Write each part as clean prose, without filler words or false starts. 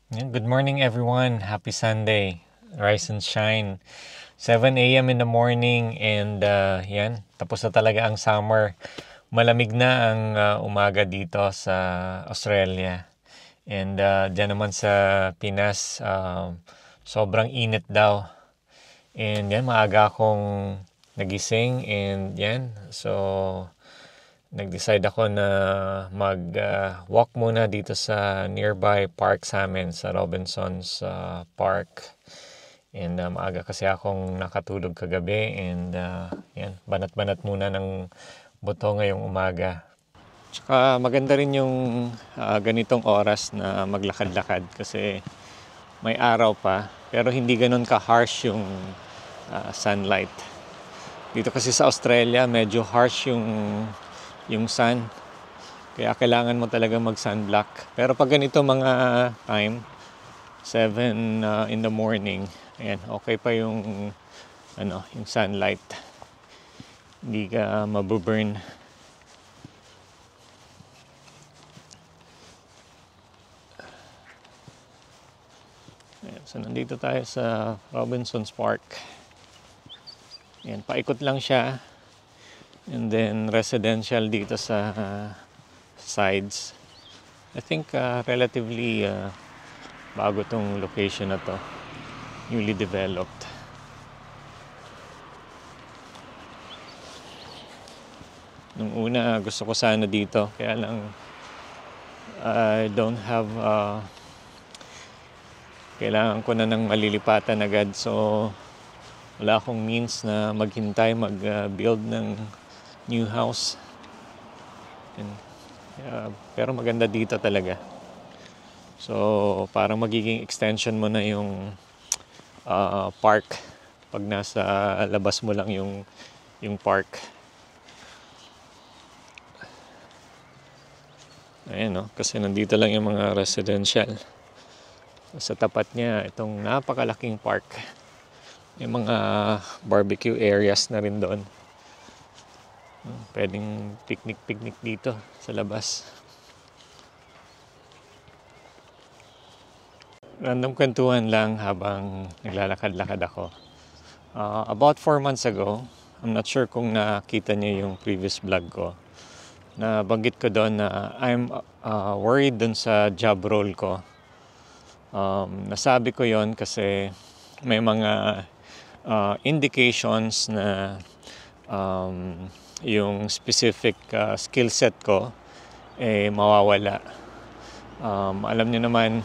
Good morning, everyone. Happy Sunday. Rise and shine. 7 a.m. in the morning and yan, tapos na talaga ang summer. Malamig na ang umaga dito sa Australia. And dyan naman sa Pinas, sobrang init daw. And yan, maaga akong nagising and yan. So, nag-decide ako na mag-walk muna dito sa nearby park sa amin, sa Robinson's Park. And maaga kasi akong nakatulog kagabi and yan, banat-banat muna ng buto ngayong umaga. Tsaka maganda rin yung ganitong oras na maglakad-lakad kasi may araw pa pero hindi ganun ka-harsh yung sunlight. Dito kasi sa Australia medyo harsh yung sun. Kaya kailangan mo talaga mag-sunblock. Pero pag ganito mga time, 7 in the morning, ayan, okay pa yung yung sunlight. Hindi ka mabuburn. Ayan, so nandito tayo sa Robinson's Park. Ayan, paikot lang siya. And then residential dito sa sides. I think relatively bago tong location na to. Newly developed. Nung una gusto ko sana dito. Kaya lang I don't have kailangan ko na ng malilipatan agad. So wala akong means na maghintay mag-build ng new house. And, pero maganda dito talaga. So parang magiging extension mo na yung park pag nasa labas mo lang yung park. Ayan, no? Kasi nandito lang yung mga residential. Sa tapat niya itong napakalaking park. May mga barbecue areas na rin doon. Pwedeng picnic dito sa labas. Random kwentuhan lang habang naglalakad-lakad ako. About 4 months ago, I'm not sure kung nakita niyo yung previous vlog ko. Nabanggit ko doon na I'm worried doon sa job role ko. Nasabi ko yon kasi may mga indications na yung specific skill set ko mawawala. Alam niyo naman,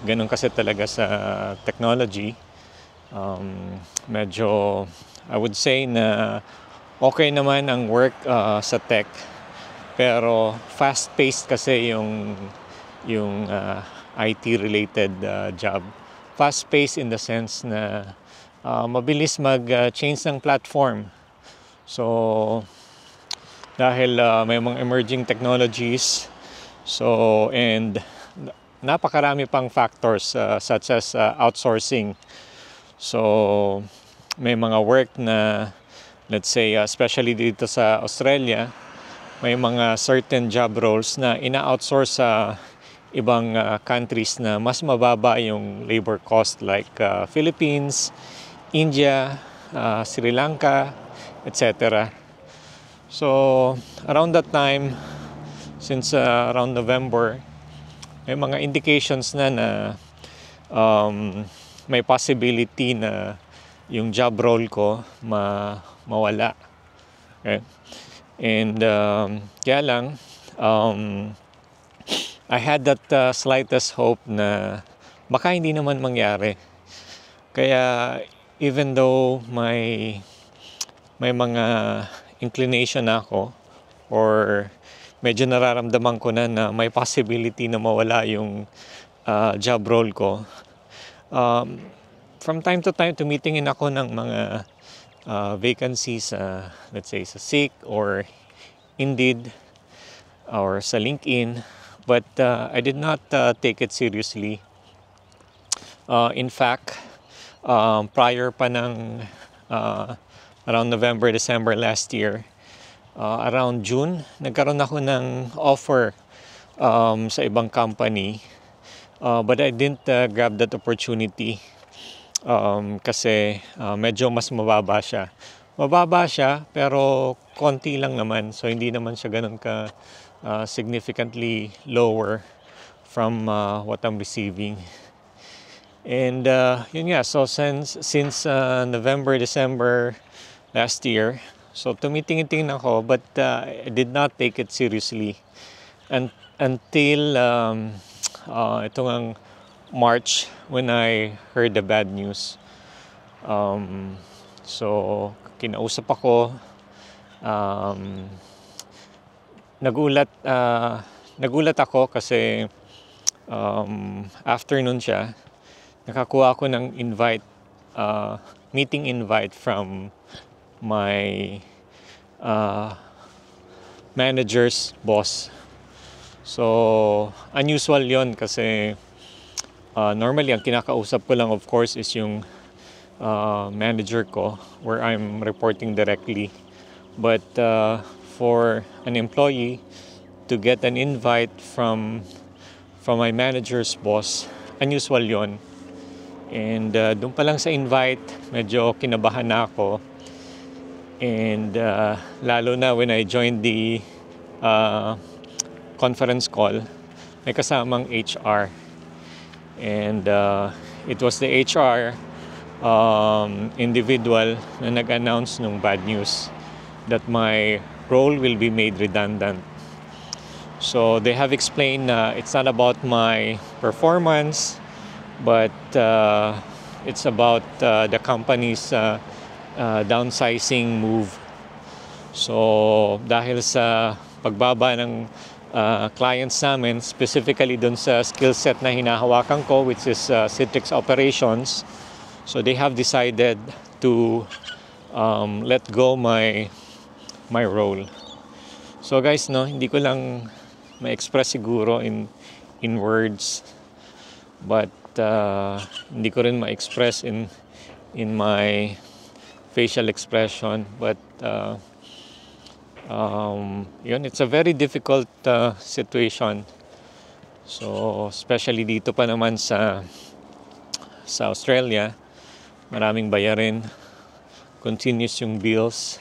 ganun kasi talaga sa technology. Medyo, I would say na okay naman ang work sa tech. Pero fast-paced kasi yung IT-related job. Fast-paced in the sense na mabilis mag-change ng platform. So, dahil may mga emerging technologies, and napakarami pang factors such as outsourcing. So, may mga work na, let's say, especially dito sa Australia, may mga certain job roles na ina-outsource sa ibang countries na mas mababa yung labor cost like Philippines, India, Sri Lanka, etc. So, around that time, since around November, may mga indications na may possibility na yung job role ko mawala. Okay? And kaya lang, I had that slightest hope na baka hindi naman mangyari. Kaya even though may mga inclination na ako or medyo nararamdaman ko na may possibility na mawala yung job role ko, from time to time tumitingin ako ng mga vacancies let's say sa Seek or Indeed or sa LinkedIn, but I did not take it seriously. In fact, prior pa ng around November, December last year, around June, nagkaroon ako ng offer sa ibang company But I didn't grab that opportunity kasi medyo mas mababa siya. Mababa siya pero konti lang naman. So hindi naman siya ganun ka significantly lower from what I'm receiving. And yun nga, so since November, December last year, so tumitingin-tingin ako but I did not take it seriously. And until itong ang March when I heard the bad news. So kinausap ako, nagulat ako kasi after nun siya, nakakuha ako ng invite, meeting invite from my manager's boss. So, unusual yon kasi normally ang kinakausap ko lang of course is yung manager ko where I'm reporting directly. But for an employee to get an invite from my manager's boss, unusual yon. And doon pa lang sa invite, medyo kinabahan na ako. And lalo na when I joined the conference call, may kasamang HR. And it was the HR individual na nag-announce ng bad news that my role will be made redundant. So they have explained it's not about my performance, but it's about the company's downsizing move. So dahil sa pagbaba ng clients namin, specifically dun sa skill set na hinahawakan ko, which is Citrix operations, so they have decided to let go my role. So guys, no, hindi ko lang ma-express siguro in words, but hindi ko rin ma-express in my facial expression. But yun, it's a very difficult situation. So especially dito pa naman sa Australia, maraming bayarin, continuous yung bills,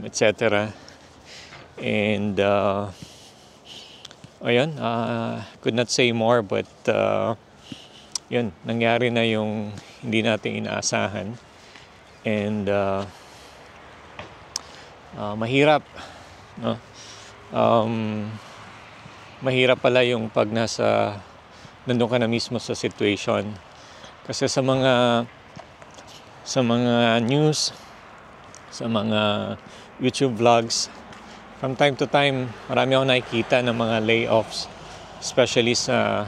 etc. And ayun, could not say more, but yun, nangyari na yung hindi natin inaasahan. And mahirap, no? Mahirap pala yung pag nandun ka na mismo sa situation. Kasi sa mga news, sa mga YouTube vlogs, from time to time, marami akong nakikita ng mga layoffs, especially sa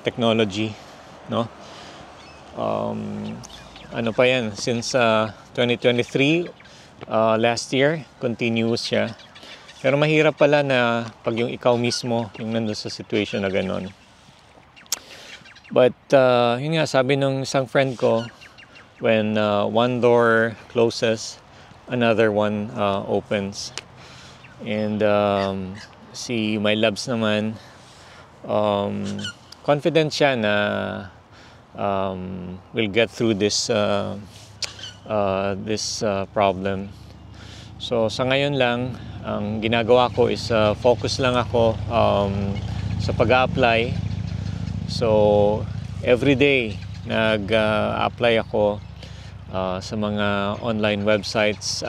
technology, no? Ano pa yan, since 2023, last year, continuous siya. Pero mahirap pala na pag yung ikaw mismo yung nandun sa situation na ganon. But yun nga, sabi nung isang friend ko, when one door closes, another one opens. And si my loves naman, confident siya na we'll get through this problem. So sa ngayon lang, ang ginagawa ko is focus lang ako sa pag-a-apply. So every day nag-apply ako sa mga online websites,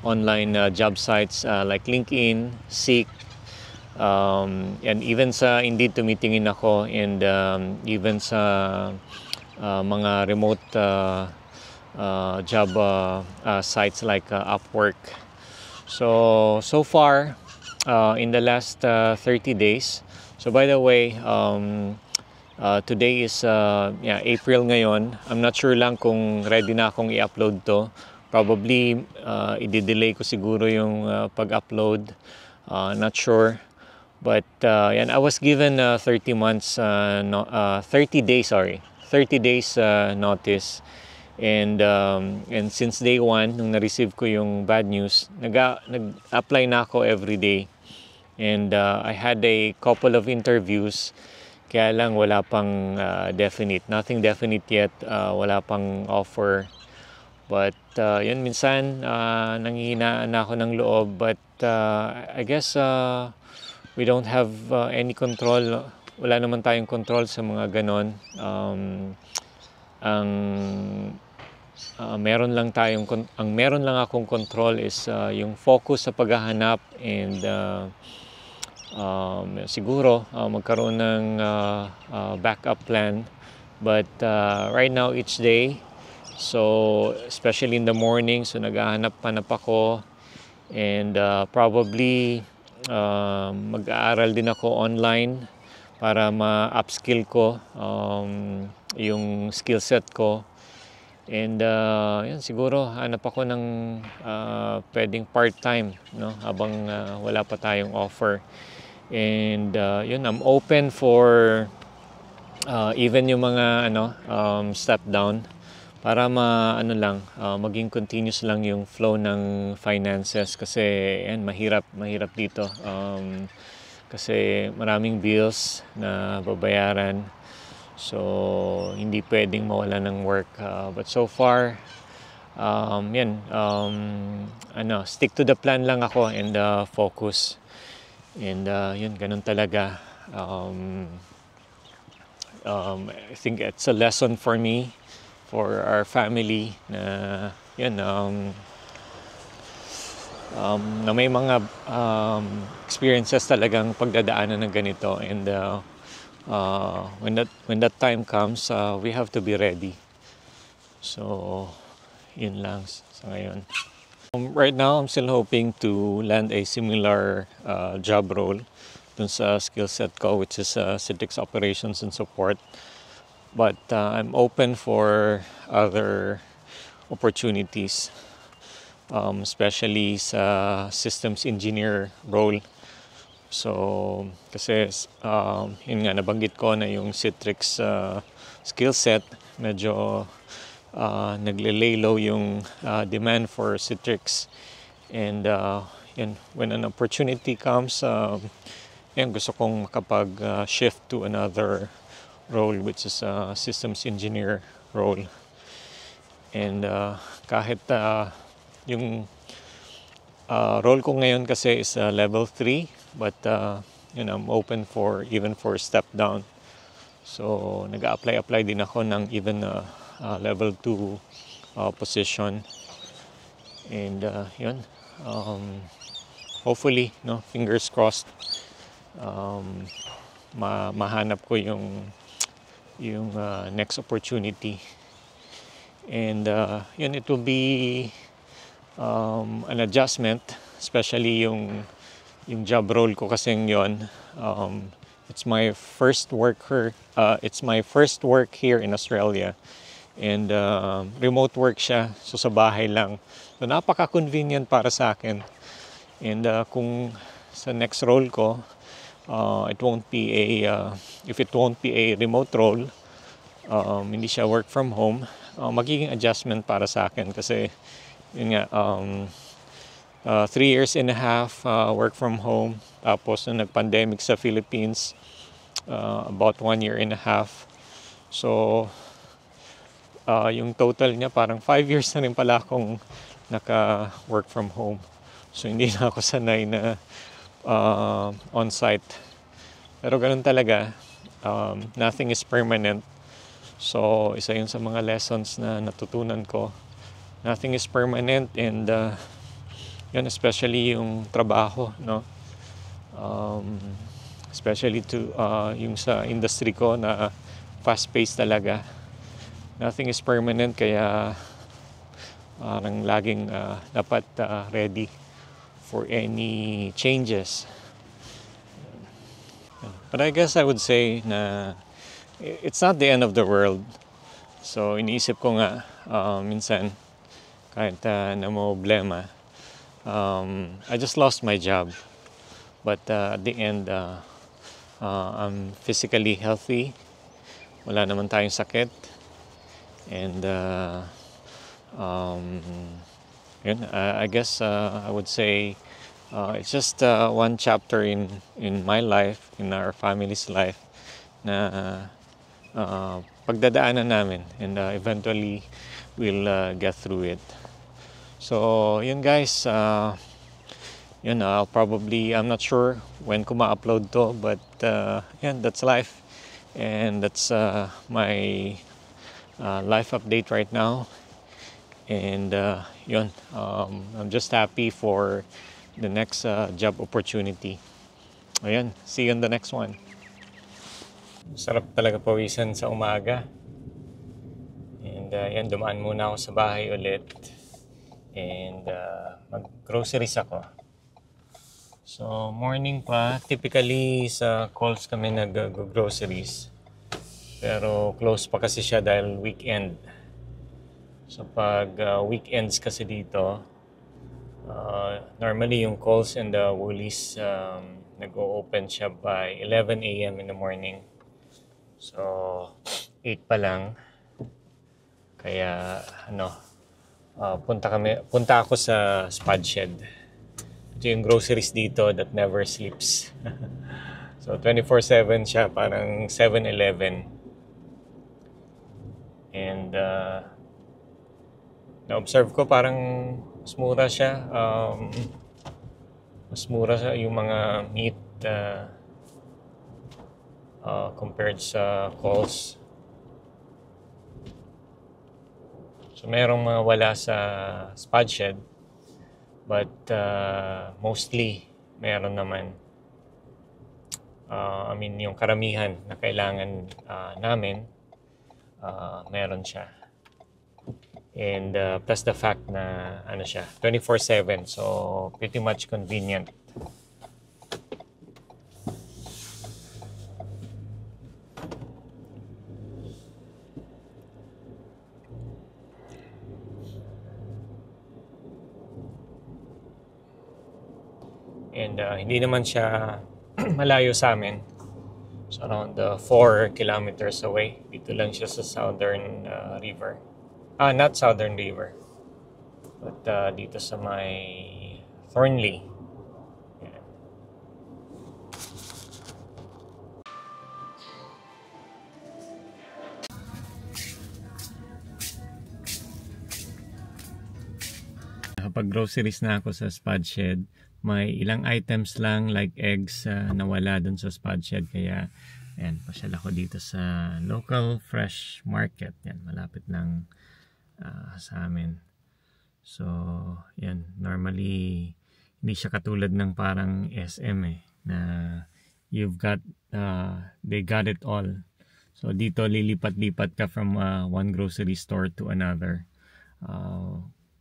online job sites like LinkedIn, Seek, and even sa Indeed tumitingin ako, and even sa mga remote job sites like Upwork. So far in the last 30 days. So by the way, today is April ngayon. I'm not sure lang kung ready na akong i-upload to. Probably i-delay ko siguro yung pag-upload. Not sure. But I was given 30 days notice. And since day one, nung na-receive ko yung bad news, nag-apply na ako every day. And I had a couple of interviews, kaya lang wala pang definite. Nothing definite yet. Wala pang offer. But yun, minsan nanghihinaan na ako ng loob. But I guess we don't have any control. Wala naman tayong control sa mga ganon. Ang ang meron lang akong control is yung focus sa paghahanap, and siguro magkaroon ng backup plan. But right now, each day, so especially in the morning, so naghahanap-hanap ako, and probably mag-aaral din ako online para ma-upskill ko yung skill set ko. And yun, siguro hanap ako ng pwedeng part-time, no, habang wala pa tayong offer. And yun, I'm open for even yung mga step down para maging continuous lang yung flow ng finances, kasi yan, mahirap dito, kasi maraming bills na babayaran. So hindi pwedeng mawala ng work, but so far stick to the plan lang ako, and focus. And yun, ganun talaga. I think it's a lesson for me, for our family, na yun, na may mga experiences talagang pagdadaanan ng ganito. And when that time comes, we have to be ready. So yun lang sa ngayon. Right now, I'm still hoping to land a similar job role dun sa skill set ko, which is Citrix operations and support. But I'm open for other opportunities, especially sa systems engineer role. So kasi yun nga, nabanggit ko na yung Citrix skill set, medyo nagle-lay low yung demand for Citrix. And yun, when an opportunity comes, gusto kong makapag-shift to another role, which is systems engineer role. And kahit yung role ko ngayon kasi is level 3, but I'm open for step down. So nag-apply din ako ng even level 2 position. And yun, hopefully, no, fingers crossed, mahanap ko yung next opportunity. And yun, it will be an adjustment, especially yung job role ko kasing yun. It's my first work here in Australia, and remote work siya, so sa bahay lang. So napaka-convenient para sa akin. And kung sa next role ko, if it won't be a remote role, hindi siya work from home, magiging adjustment para sa akin, kasi yun nga, 3.5 years work from home. Tapos nung nag-pandemic sa Philippines, about 1.5 years. So yung total niya parang 5 years na rin pala akong naka-work from home. So hindi na ako sanay na on-site. Pero ganun talaga, nothing is permanent. So isa yun sa mga lessons na natutunan ko. Nothing is permanent, and yun, especially yung trabaho, no? Especially yung sa industry ko na fast-paced talaga. Nothing is permanent, kaya parang laging dapat ready for any changes. But I guess I would say na it's not the end of the world. So iniisip ko nga minsan, kahit na problema, I just lost my job. But at the end, I'm physically healthy. Wala naman tayong sakit. And I guess I would say It's just one chapter in my life, in our family's life, na pagdadaanan namin, and eventually we'll get through it. So yun guys, yun, I'm not sure when ko ma-upload to, but yun, that's life, and that's my life update right now. And yun, I'm just happy for the next job opportunity. Ayan, see you on the next one. Sarap talaga pawisan sa umaga. And yan, dumaan muna ako sa bahay ulit. And mag-groceries ako. So, morning pa. Typically, sa calls kami nag-groceries. Pero close pa kasi siya dahil weekend. So, pag weekends kasi dito, normally yung calls and the Woolies nag-o-open siya by 11 a.m. in the morning. So, 8 pa lang. Kaya, punta ako sa Spud Shed. Ito yung groceries dito that never sleeps. So, 24/7 siya, parang 7-Eleven. And, na-observe ko parang mas mura siya. Mas mura siya yung mga meat compared sa calls. So merong mga wala sa Spud Shed, but mostly meron naman. Yung karamihan na kailangan namin, meron siya. And plus the fact na siya 24/7, so pretty much convenient. And hindi naman siya malayo sa amin. It's around 4 kilometers away. Dito lang siya sa Southern River. Not Southern River, but dito sa may Thornley. Yeah. Kapag groceries na ako sa Spud Shed, may ilang items lang like eggs nawala dun sa Spud Shed. Kaya ayan, pasyal ako dito sa local fresh market. Yan, malapit lang sa amin. So, yan, normally hindi siya katulad ng parang SM na you've got they got it all. So dito lilipat-lipat ka from one grocery store to another.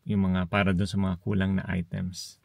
Yung mga para doon sa mga kulang na items.